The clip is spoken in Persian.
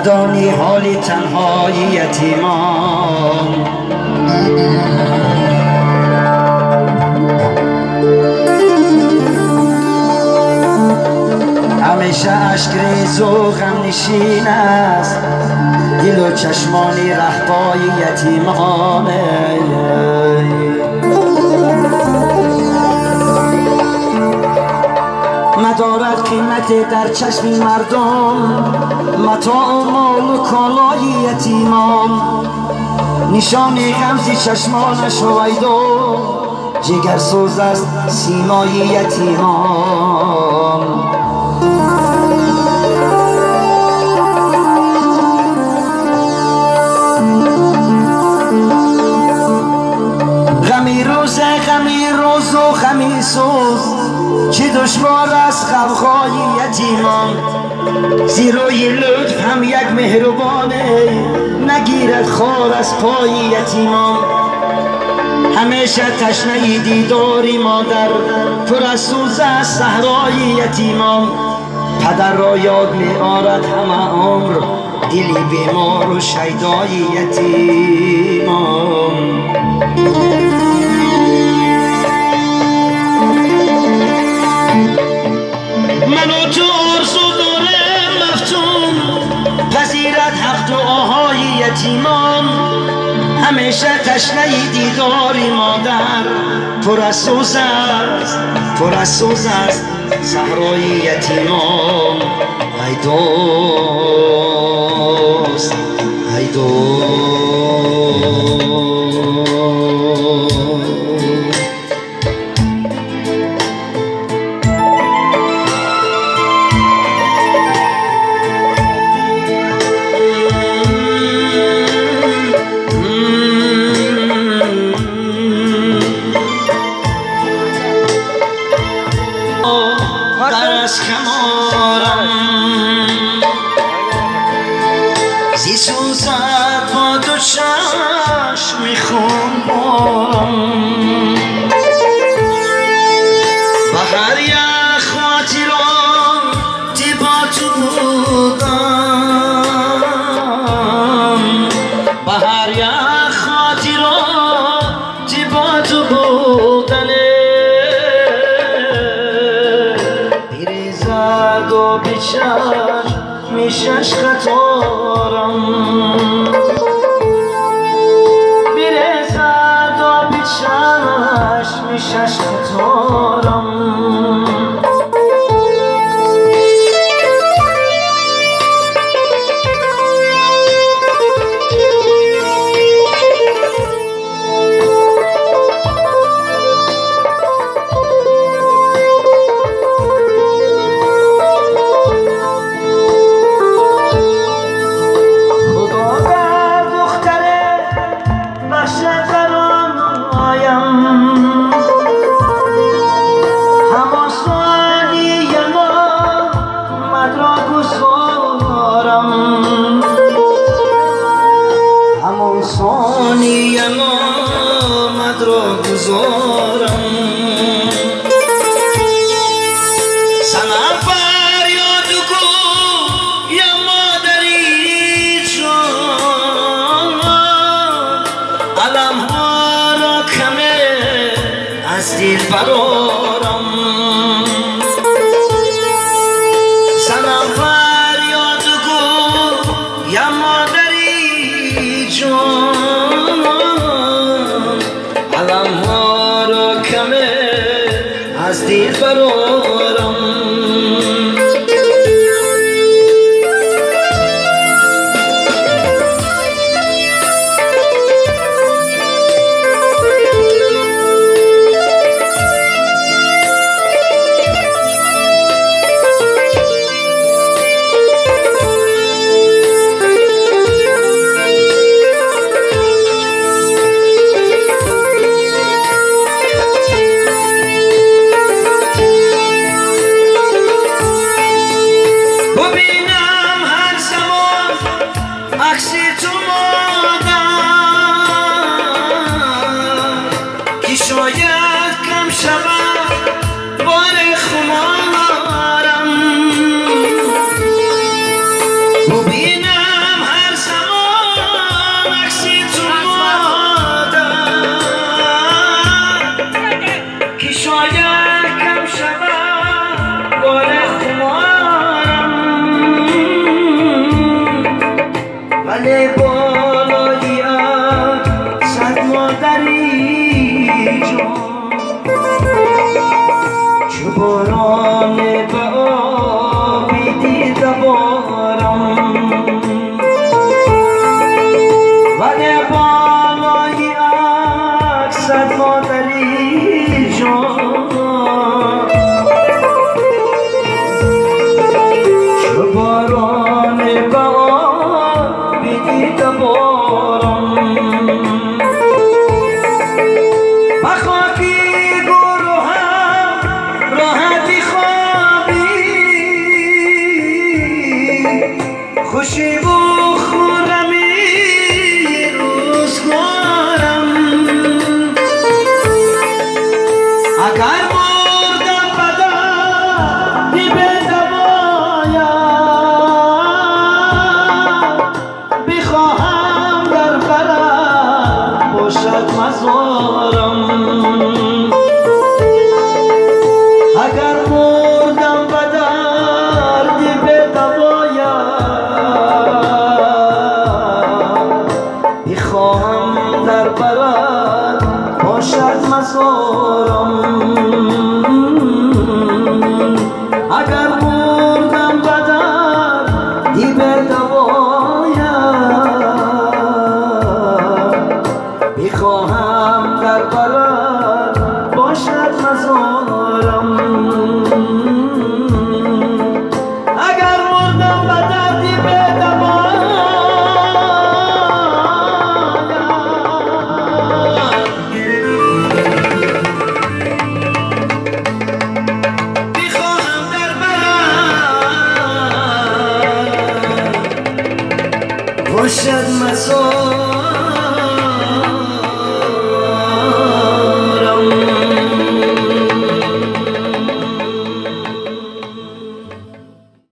ندانی حالی تنهای یتیمان. همیشه اشک ریز و غم نشین است دل و چشمانی رهبای یتیمانه. ندارد قیمت در چشم مردم متاع و مال و کالای یتیمان. نشان غمز چشمانش هویدا جگر سوز است سیمای یتیمان. غمی روز و غمی سوز چه دشوار است خوابهای یتیمان. زیرای لطف هم یک مهربانه نگیرد خار از پای یتیمان. همیشه تشنه دیداری مادر پر از سوز است صحرای یتیمان. پدر را یاد می آرد همه عمر دلی بیمار و شیدای یتیمان. من و تو آرزو دارم مفتون پذیرد حق دعاهای یتیمان. همیشه تشنه دیداری مادر پر از سوز است صحرای یتیمان. ای دوست ای دوست از کمارم زی سوزد با دو چشم میخونم. بهر یک خاطراتی با تو بودم. بهر یک خاطراتی با تو بودم. و بیچش میشش خطارم. بیرزد و بیچش میشش خطارم. همون ثانی نامد را گذارم. سنم فریاد گو یا مادری جان علم ها را کمه از دل برارم. سنم فریاد گو یا مادری جان علم ها را کمه از دل برارم. شاید کم شود بار خمارم. ببینم ولی بالایی صد مادری جان چو باران به آبی دیده بارم ولی بالایی صد مادری جان چو باران به آبی دیده بارم بخاکی گروهم راحتی خوابی خوشی و خورمی روزگارم اگر مردم بدردی به دوایم بخواهم در برم باشد مزارم اگر مردم بدردی به دوایم بخواهم در برم باشد مزارم اگر مردم بدردی به دوایم بخواهم در برم باشد مزارم اگر مردم بدردی به باشد مزارم